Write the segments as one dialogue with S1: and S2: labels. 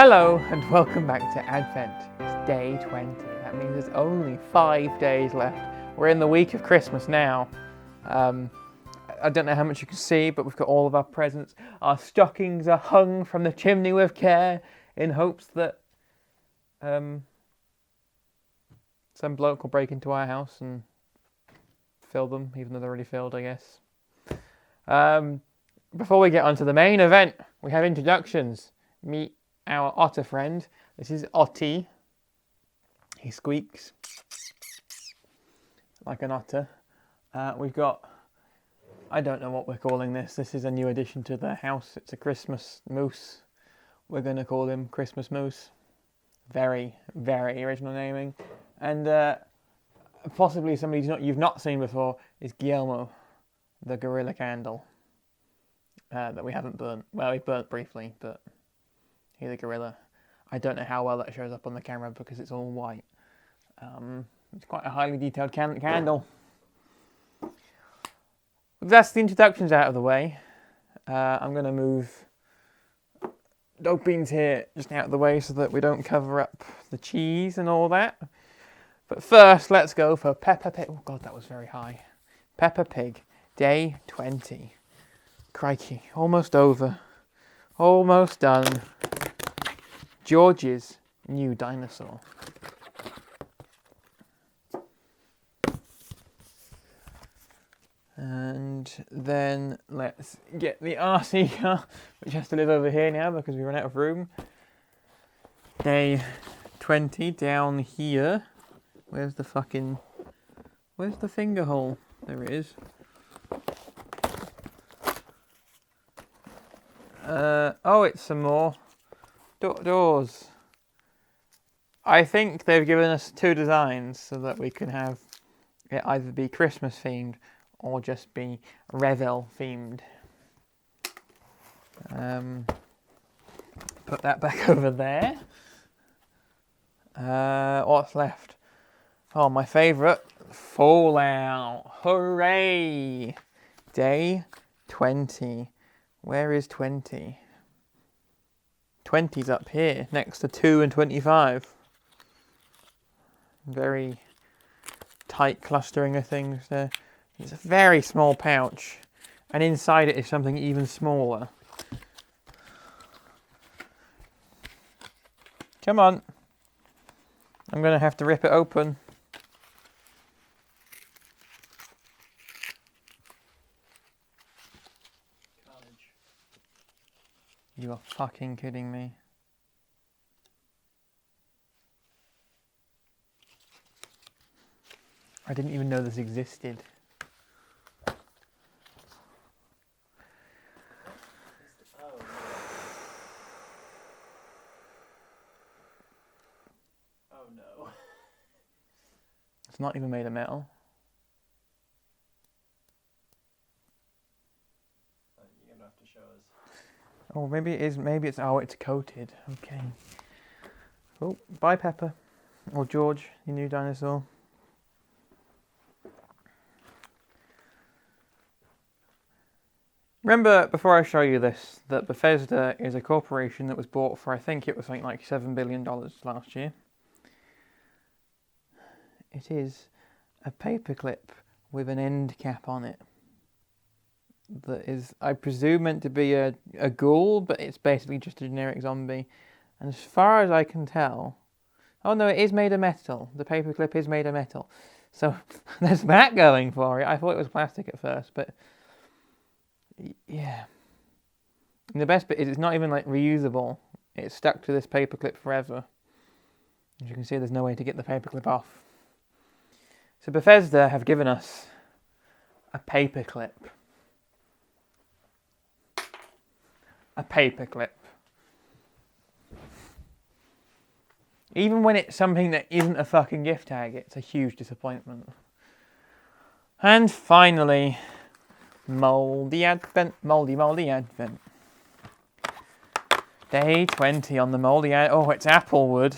S1: Hello and welcome back to Advent. It's day 20. That means there's only 5 days left. We're in the week of Christmas now. I don't know how much you can see, but we've got all of our presents. Our stockings are hung from the chimney with care in hopes that some bloke will break into our house and fill them, even though they're already filled, I guess. Before we get on to the main event, we have introductions. Meet our otter friend. This is Otty. He squeaks like an otter. We've got, I don't know what we're calling this. This is a new addition to the house. It's a Christmas moose. We're going to call him Christmas Moose. Very, very original naming. And possibly somebody you've not seen before is Guillermo, the gorilla candle that we haven't burnt. Well, we burnt briefly, but he's a gorilla. I don't know how well that shows up on the camera because it's all white. It's quite a highly detailed candle. That's the introductions out of the way. I'm going to move Dog Beans here just out of the way so that we don't cover up the cheese and all that. But first, let's go for Peppa Pig. Oh God, that was very high. Peppa Pig, day 20. Crikey, almost over. Almost done. George's new dinosaur. And then let's get the RC car, which has to live over here now because we run out of room. Day 20 down here. Where's the finger hole? There it is. Oh, it's some more doors. I think they've given us two designs so that we can have it either be Christmas themed or just be Revel themed. Put that back over there. What's left? Oh, my favourite, Fallout. Hooray! Day 20. Where is 20? 20's up here, next to 2 and 25. Very tight clustering of things there. It's a very small pouch, and inside it is something even smaller. Come on. I'm going to have to rip it open. You are fucking kidding me. I didn't even know this existed.
S2: Oh no.
S1: It's not even made of metal.
S2: You're gonna have to show us.
S1: Oh, maybe it is. Maybe it's. Oh, it's coated. Okay. Oh, bye, Peppa. Or George, your new dinosaur. Remember, before I show you this, that Bethesda is a corporation that was bought for, I think it was something like $7 billion last year. It is a paperclip with an end cap on it. That is, I presume, meant to be a ghoul, but it's basically just a generic zombie. And as far as I can tell... Oh no, it is made of metal. The paperclip is made of metal. So there's that going for it. I thought it was plastic at first, but... Yeah. And the best bit is it's not even like reusable. It's stuck to this paperclip forever. As you can see, there's no way to get the paperclip off. So Bethesda have given us a paperclip. A paperclip. Even when it's something that isn't a fucking gift tag, it's a huge disappointment. And finally, Moldy Advent. Moldy Advent. Day 20 on the Moldy Advent. Oh, it's Applewood.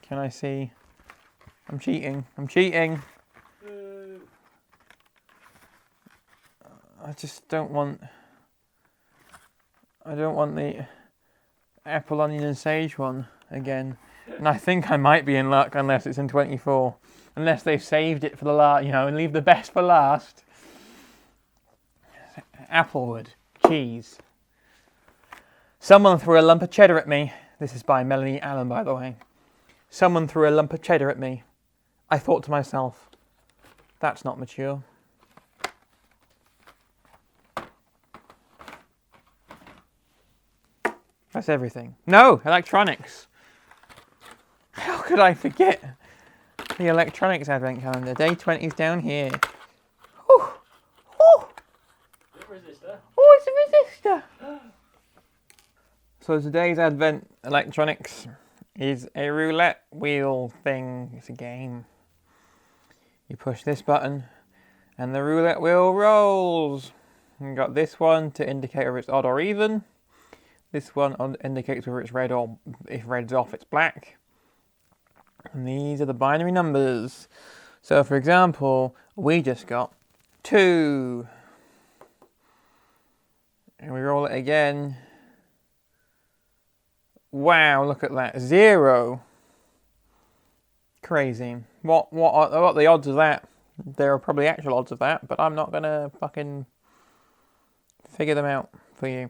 S1: Can I see? I'm cheating. I just don't want... I don't want the apple, onion and sage one again. And I think I might be in luck unless it's in 24. Unless they've saved it for the last, and leave the best for last. Applewood. Cheese. Someone threw a lump of cheddar at me. This is by Melanie Allen, by the way. Someone threw a lump of cheddar at me. I thought to myself, that's not mature. That's everything. No, electronics. How could I forget the electronics advent calendar? Day 20 is down here. Whew. Whew.
S2: Is it a resistor?
S1: Oh, it's a resistor. So today's advent electronics is a roulette wheel thing. It's a game. You push this button and the roulette wheel rolls. You've got this one to indicate whether it's odd or even. This one indicates whether it's red or if red's off, it's black. And these are the binary numbers. So for example, we just got 2. And we roll it again. Wow, look at that. 0. Crazy. What are the odds of that? There are probably actual odds of that, but I'm not going to fucking figure them out for you.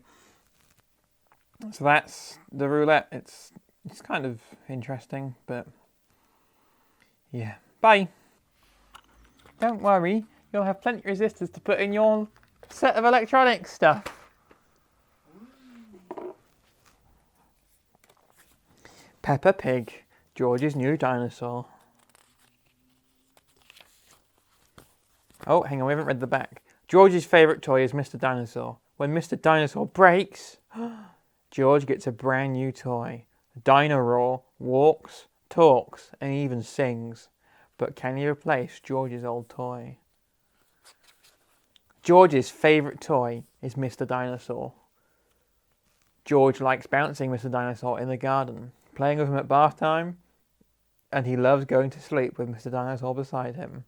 S1: So that's the roulette. It's kind of interesting, but yeah. Bye. Don't worry, you'll have plenty of resistors to put in your set of electronic stuff. Peppa Pig, George's new dinosaur. Oh, hang on, we haven't read the back. George's favourite toy is Mr. Dinosaur. When Mr. Dinosaur breaks, George gets a brand new toy. Dino-Roar walks, talks, and even sings. But can you replace George's old toy? George's favourite toy is Mr. Dinosaur. George likes bouncing Mr. Dinosaur in the garden, playing with him at bath time, and he loves going to sleep with Mr. Dinosaur beside him.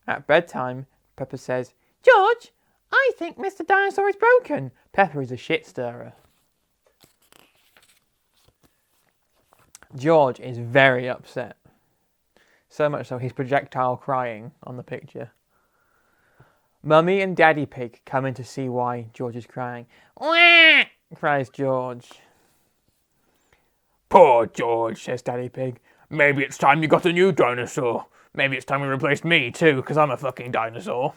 S1: At bedtime, Peppa says, "George, I think Mr. Dinosaur is broken." Peppa is a shit stirrer. George is very upset. So much so he's projectile crying on the picture. Mummy and Daddy Pig come in to see why George is crying. "Wah!" cries George.
S3: "Poor George," says Daddy Pig. "Maybe it's time you got a new dinosaur. Maybe it's time you replaced me too, because I'm a fucking dinosaur."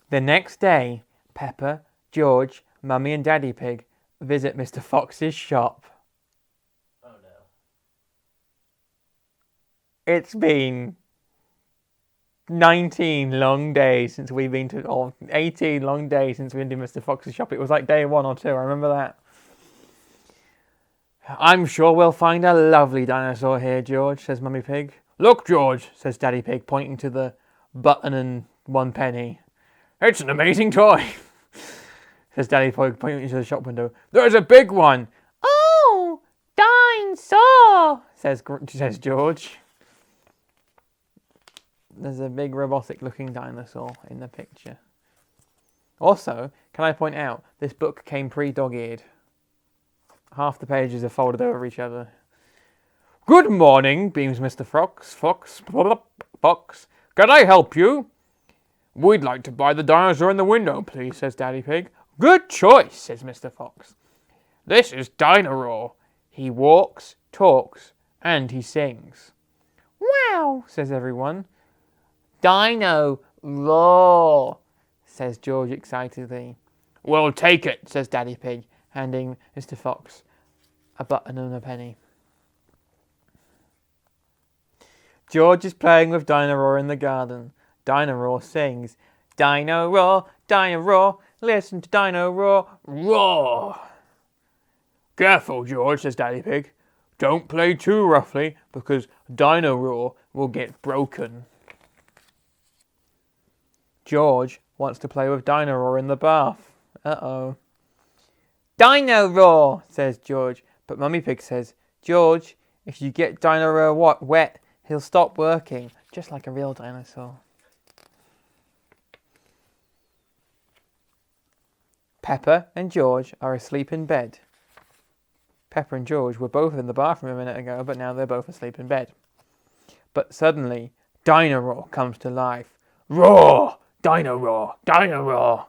S1: The next day, Peppa, George, Mummy and Daddy Pig visit Mr. Fox's shop.
S2: Oh no.
S1: It's been 19 long days since we've been to, or 18 long days since we've been to Mr. Fox's shop. It was like day 1 or 2, I remember that. "I'm sure we'll find a lovely dinosaur here, George," says Mummy Pig.
S3: "Look, George,"
S1: Says Daddy Pig, pointing to the button and 1 penny.
S3: "it's an amazing toy."
S1: Says Daddy Pig, pointing to the shop window.
S3: "There's a big one."
S1: "Oh, dinosaur," says George. There's a big robotic-looking dinosaur in the picture. Also, can I point out, this book came pre-dog-eared. Half the pages are folded over each other.
S3: "Good morning," beams Mr. Fox. "Can I help you?" "We'd like to buy the dinosaur in the window, please," says Daddy Pig.
S1: "Good choice," says Mr. Fox.
S3: "This is Dino-Roar.
S1: He walks, talks, and he sings." "Wow," says everyone. "Dino-Roar," says George excitedly.
S3: "We'll take it,"
S1: Says Daddy Pig, handing Mr. Fox a button and a penny. George is playing with Dino-Roar in the garden. Dino-Roar sings, "Dino-Roar, Dino-Roar, listen to Dino-Roar, roar."
S3: "Careful, George," says Daddy Pig. "Don't play too roughly, because Dino-Roar will get broken."
S1: George wants to play with Dino-Roar in the bath. Uh-oh. "Dino-Roar," says George, but Mummy Pig says, "George, if you get Dino-Roar wet, he'll stop working, just like a real dinosaur." Pepper and George are asleep in bed. Pepper and George were both in the bathroom a minute ago, but now they're both asleep in bed. But suddenly, Dino Roar comes to life. Roar! Dino Roar! Dino Roar!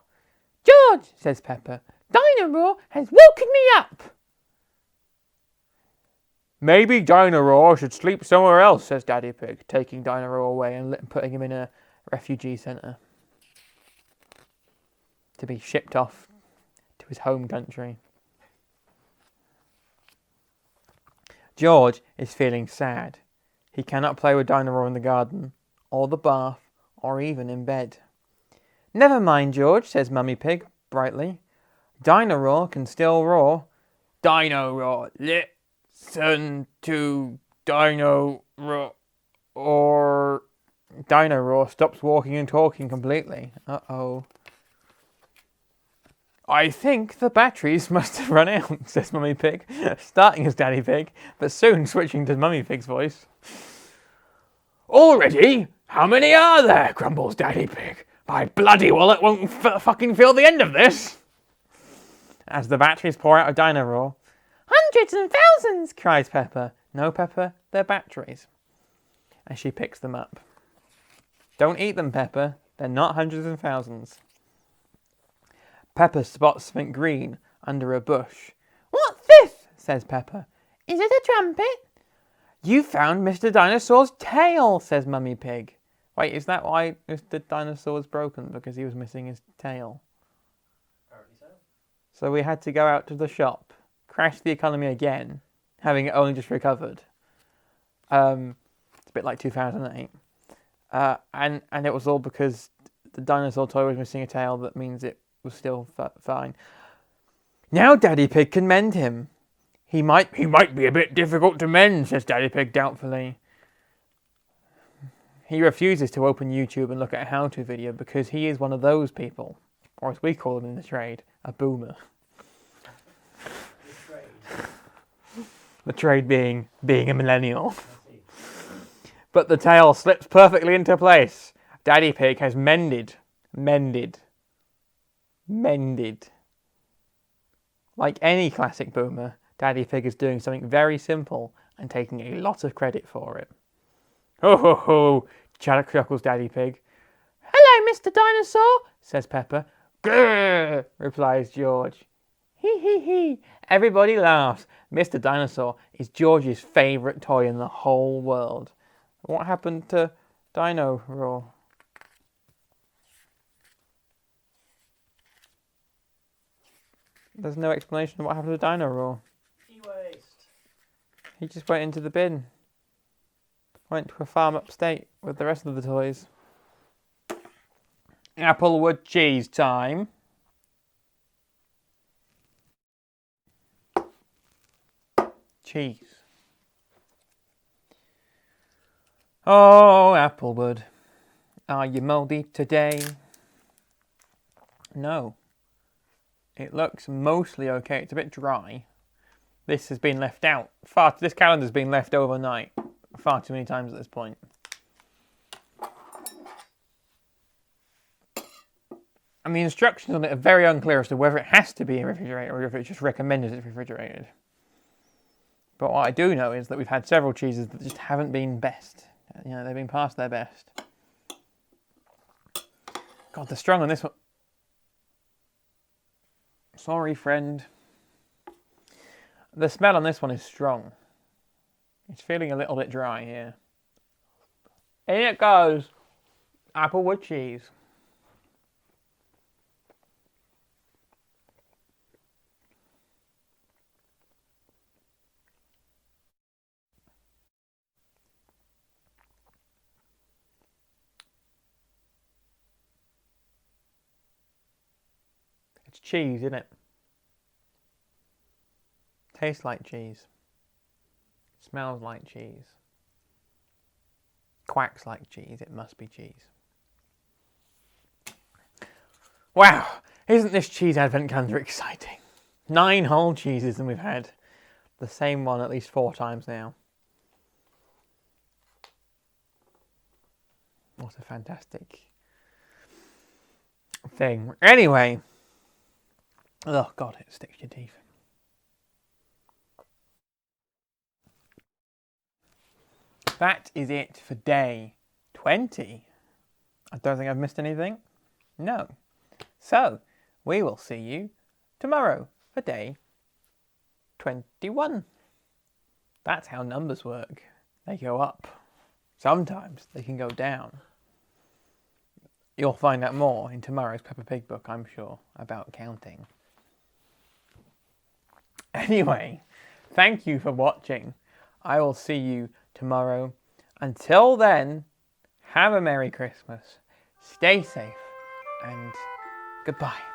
S1: George, says Pepper, Dino Roar has woken me up. Maybe Dino Roar should sleep somewhere else, says Daddy Pig, taking Dino Roar away and putting him in a refugee centre to be shipped off to his home country. George is feeling sad. He cannot play with Dino Roar in the garden, or the bath, or even in bed. Never mind, George, says Mummy Pig brightly. Dino Roar can still roar. Dino Roar, listen to Dino Roar. Or Dino Roar stops walking and talking completely. Uh-oh. I think the batteries must have run out, says Mummy Pig, starting as Daddy Pig, but soon switching to Mummy Pig's voice. Already? How many are there? Grumbles Daddy Pig. My bloody wallet won't fucking feel the end of this. As the batteries pour out of Dino Roar. Hundreds and thousands, cries Pepper. No, Pepper, they're batteries. As she picks them up. Don't eat them, Pepper. They're not hundreds and thousands. Pepper spots something green under a bush. What's this? Says Pepper. Is it a trumpet? You found Mr. Dinosaur's tail, says Mummy Pig. Wait, is that why Mr. Dinosaur was broken? Because he was missing his tail?
S2: Apparently so.
S1: So we had to go out to the shop, crash the economy again, having it only just recovered. It's a bit like 2008. And it was all because the dinosaur toy was missing a tail. That means it was still fine. Now Daddy Pig can mend him. He might be a bit difficult to mend, says Daddy Pig doubtfully. He refuses to open YouTube and look at a how-to video because he is one of those people, or as we call them in the trade, a boomer. The trade being a millennial. But the tail slips perfectly into place. Daddy Pig has mended. Like any classic boomer, Daddy Pig is doing something very simple and taking a lot of credit for it. Ho ho ho, chuckles Daddy Pig. Hello, Mr. Dinosaur, says Pepper. Grrr, replies George. Hee hee hee. Everybody laughs. Mr. Dinosaur is George's favourite toy in the whole world. What happened to Dino Roar? There's no explanation of what happened to Dino Roar.
S2: E-waste.
S1: He just went into the bin. Went to a farm upstate with the rest of the toys. Applewood cheese time. Cheese. Oh, Applewood. Are you mouldy today? No. It looks mostly okay. It's a bit dry. This has been left out. This calendar's been left overnight far too many times at this point. And the instructions on it are very unclear as to whether it has to be in refrigerated or if it's just recommended it's refrigerated. But what I do know is that we've had several cheeses that just haven't been best. You know, they've been past their best. God, they're strong on this one. Sorry, friend. The smell on this one is strong. It's feeling a little bit dry here. In it goes. Applewood cheese. It's cheese, isn't it? Tastes like cheese. Smells like cheese. Quacks like cheese. It must be cheese. Wow! Isn't this cheese advent calendar exciting? 9 whole cheeses, and we've had the same one at least 4 times now. What a fantastic thing. Anyway, Oh, God, it sticks to your teeth. That is it for day 20. I don't think I've missed anything. No. So, we will see you tomorrow for day 21. That's how numbers work. They go up. Sometimes they can go down. You'll find out more in tomorrow's Peppa Pig book, I'm sure, about counting. Anyway, thank you for watching. I will see you tomorrow. Until then, have a Merry Christmas. Stay safe and goodbye.